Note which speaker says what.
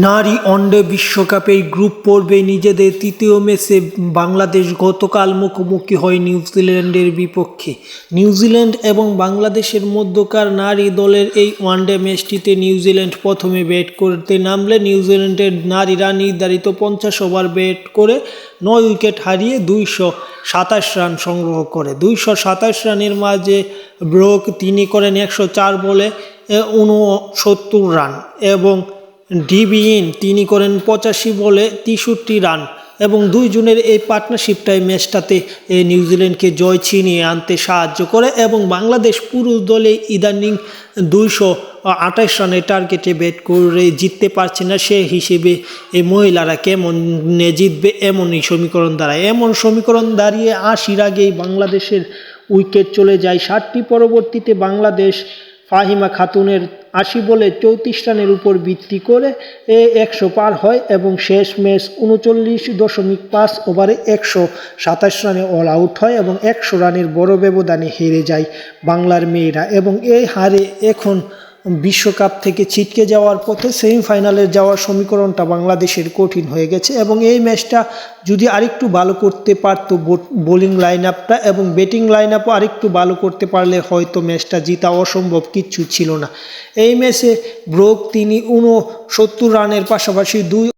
Speaker 1: নারী ওয়ানডে বিশ্বকাপের গ্রুপ পর্বে নিজেদের তৃতীয় ম্যাচে বাংলাদেশ গতকাল মুখোমুখি হয় নিউজিল্যান্ডের বিপক্ষে। নিউজিল্যান্ড এবং বাংলাদেশের মধ্যকার নারী দলের এই ওয়ানডে ম্যাচটিতে নিউজিল্যান্ড প্রথমে ব্যাট করতে নামলে নিউজিল্যান্ডের নারীরা নির্ধারিত 50 ওভার ব্যাট করে 9 উইকেট হারিয়ে 227 রান সংগ্রহ করে। 227 রানের মাঝে ব্রুক তিনি করেন 104 বলে 69 রান এবং ডিবিইন তিনি করেন 85 বলে 63 রান এবং দুইজনের এই পার্টনারশিপটাই ম্যাচটাতে নিউজিল্যান্ডকে জয় ছিনিয়ে আনতে সাহায্য করে এবং বাংলাদেশ পুরুষ দলে ইদানিং 228 রানের টার্গেটে ব্যাট করে জিততে পারছে না, সে হিসেবে এই মহিলারা কেমন জিতবে এমনই সমীকরণ দাঁড়ায়। এমন সমীকরণ দাঁড়িয়ে 80 আগেই বাংলাদেশের উইকেট চলে যায় 60টি। পরবর্তীতে বাংলাদেশ ফাহিমা খাতুনের 80 বলে 34 রানের উপর ভিত্তি করে 100 পার হয় এবং শেষ ম্যাচ 39.5 ওভারে 127 রানে অল আউট হয় এবং 100 রানের বড় ব্যবধানে হেরে যায় বাংলার মেয়েরা এবং এই হারে এখন বিশ্বকাপ থেকে ছিটকে যাওয়ার পথে সেমিফাইনালে যাওয়ার সমীকরণটা বাংলাদেশের কঠিন হয়ে গেছে এবং এই ম্যাচটা যদি আরেকটু ভালো করতে পারতো বোলিং লাইন আপটা এবং ব্যাটিং লাইন আপও আরেকটু ভালো করতে পারলে হয়তো ম্যাচটা জিতা অসম্ভব কিচ্ছু ছিল না। এই ম্যাচে ব্রুক তিনি 69 রানের পাশাপাশি 2